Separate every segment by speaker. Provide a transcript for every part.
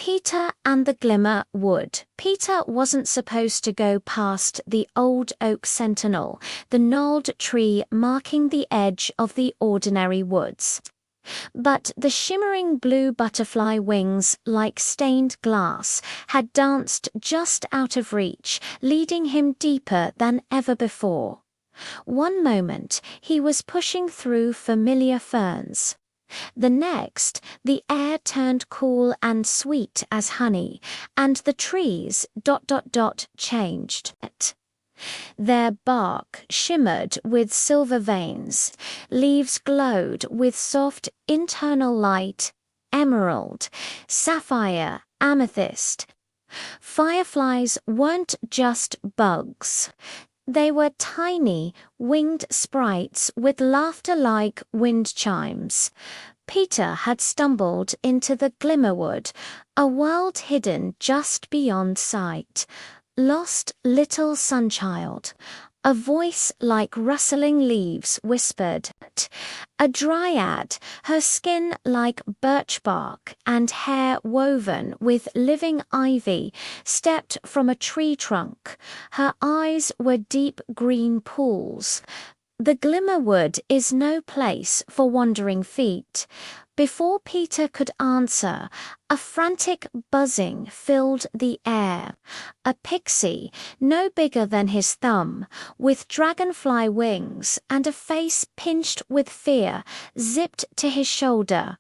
Speaker 1: Peter and the Glimmer wood. Peter wasn't supposed to go past the old oak sentinel, the gnarled tree marking the edge of the ordinary woods. But the shimmering blue butterfly wings, like stained glass, had danced just out of reach, leading him deeper than ever before. One moment he was pushing through familiar ferns. The next, the air turned cool and sweet as honey, and the trees ... changed. Their bark shimmered with silver veins, leaves glowed with soft internal light, emerald, sapphire, amethyst. Fireflies weren't just bugs. They were tiny, winged sprites with laughter like wind chimes. Peter had stumbled into the Glimmerwood, a world hidden just beyond sight. Lost little sunchild. A voice like rustling leaves whispered. A dryad, her skin like birch bark and hair woven with living ivy, stepped from a tree trunk. Her eyes were deep green pools. The Glimmerwood is no place for wandering feet. Before Peter could answer, a frantic buzzing filled the air. A pixie, no bigger than his thumb, with dragonfly wings and a face pinched with fear, zipped to his shoulder.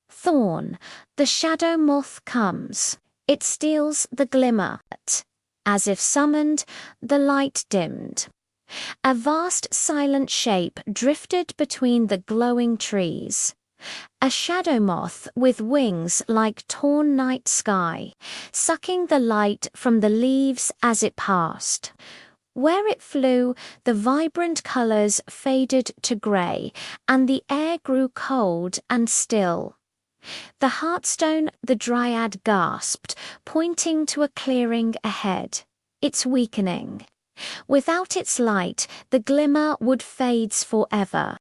Speaker 1: Thorn, the shadow moth comes. It steals the glimmer. As if summoned, the light dimmed. A vast silent shape drifted between the glowing trees. A shadow moth with wings like torn night sky, sucking the light from the leaves as it passed. Where it flew, the vibrant colors faded to gray, and the air grew cold and still. The heartstone, the dryad gasped, pointing to a clearing ahead. It's weakening. Without its light, the glimmer would fades forever.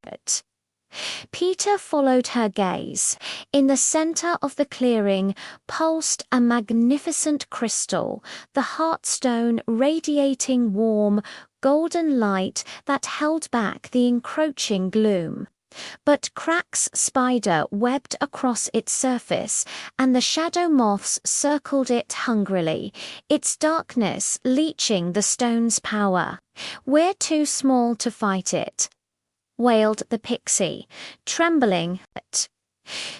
Speaker 1: Peter followed her gaze. In the center of the clearing pulsed a magnificent crystal, the heartstone radiating warm, golden light that held back the encroaching gloom. But cracks spider webbed across its surface, and the shadow moths circled it hungrily, its darkness leeching the stone's power. "We're too small to fight it," wailed the pixie, trembling.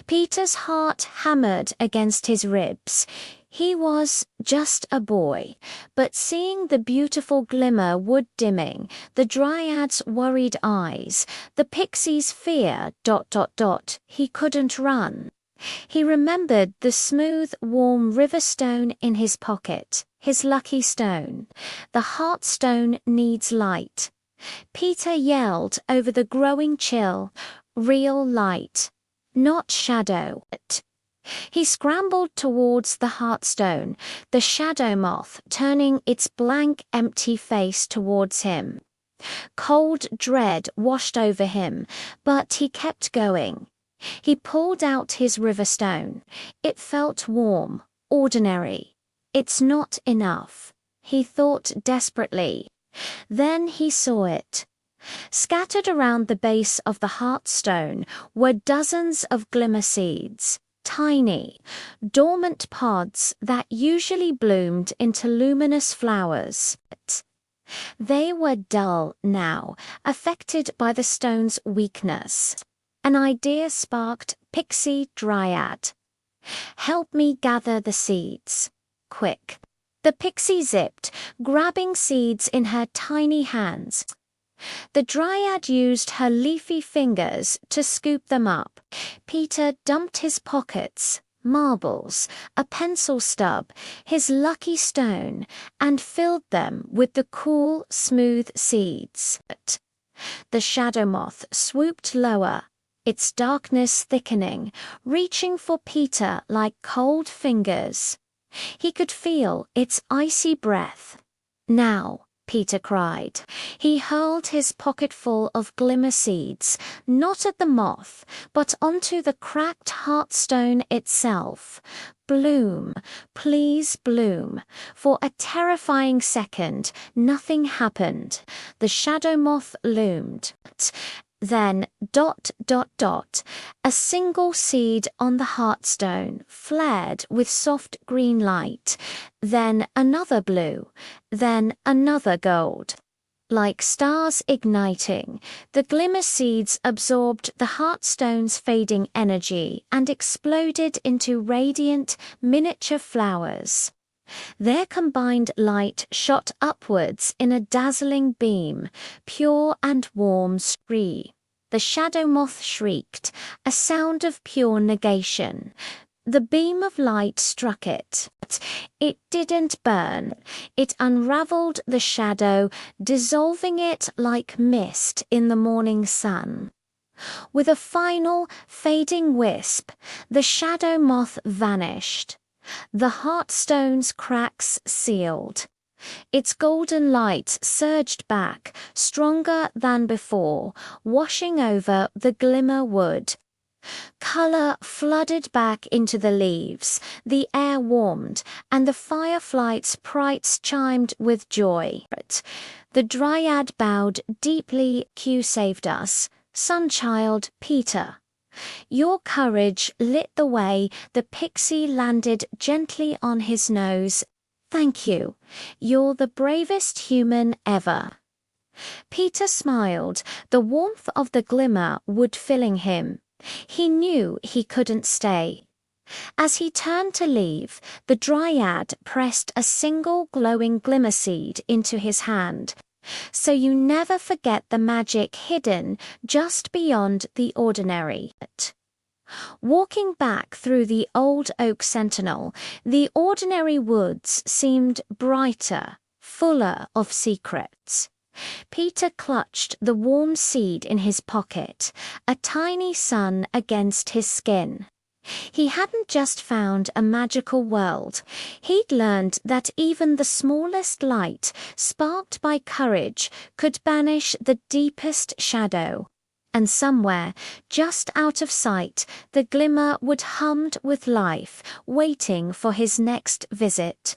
Speaker 1: Peter's heart hammered against his ribs. He was just a boy, but seeing the beautiful glimmer wood dimming, the dryad's worried eyes, the pixie's fear ... he couldn't run. He remembered the smooth, warm river stone in his pocket, his lucky stone. The heartstone needs light. Peter yelled over the growing chill, "Real light, not shadow." He scrambled towards the heartstone, the shadow moth turning its blank, empty face towards him. Cold dread washed over him, but he kept going. He pulled out his riverstone. It felt warm, ordinary. "It's not enough," he thought desperately. Then he saw it. Scattered around the base of the heartstone were dozens of glimmer seeds, tiny, dormant pods that usually bloomed into luminous flowers. They were dull now, affected by the stone's weakness. An idea sparked Pixie Dryad. "Help me gather the seeds. Quick." The pixie zipped, grabbing seeds in her tiny hands. The dryad used her leafy fingers to scoop them up. Peter dumped his pockets, marbles, a pencil stub, his lucky stone, and filled them with the cool, smooth seeds. The shadow moth swooped lower, its darkness thickening, reaching for Peter like cold fingers. He could feel its icy breath. Now, Peter cried. He hurled his pocketful of glimmer seeds, not at the moth, but onto the cracked heartstone itself. Bloom, please bloom. For a terrifying second, nothing happened. The shadow moth loomed. Then, a single seed on the heartstone flared with soft green light, then another blue, then another gold. Like stars igniting, the glimmer seeds absorbed the heartstone's fading energy and exploded into radiant, miniature flowers. Their combined light shot upwards in a dazzling beam, pure and warm spree. The shadow moth shrieked, a sound of pure negation. The beam of light struck it. It didn't burn. It unraveled the shadow, dissolving it like mist in the morning sun. With a final, fading wisp, the shadow moth vanished. The heartstone's cracks sealed. Its golden light surged back, stronger than before, washing over the glimmer wood. Color flooded back into the leaves, the air warmed, and the fireflies' prites chimed with joy. The dryad bowed deeply. "You saved us, Sunchild Peter. Your courage lit the way." The pixie landed gently on his nose. "Thank you. You're the bravest human ever." Peter smiled, the warmth of the glimmer wood filling him. He knew he couldn't stay. As he turned to leave, the dryad pressed a single glowing glimmer seed into his hand. "So you never forget the magic hidden just beyond the ordinary." Walking back through the old oak sentinel, the ordinary woods seemed brighter, fuller of secrets. Peter clutched the warm seed in his pocket, a tiny sun against his skin. He hadn't just found a magical world. He'd learned that even the smallest light, sparked by courage, could banish the deepest shadow. And somewhere, just out of sight, the glimmer would hummed with life, waiting for his next visit.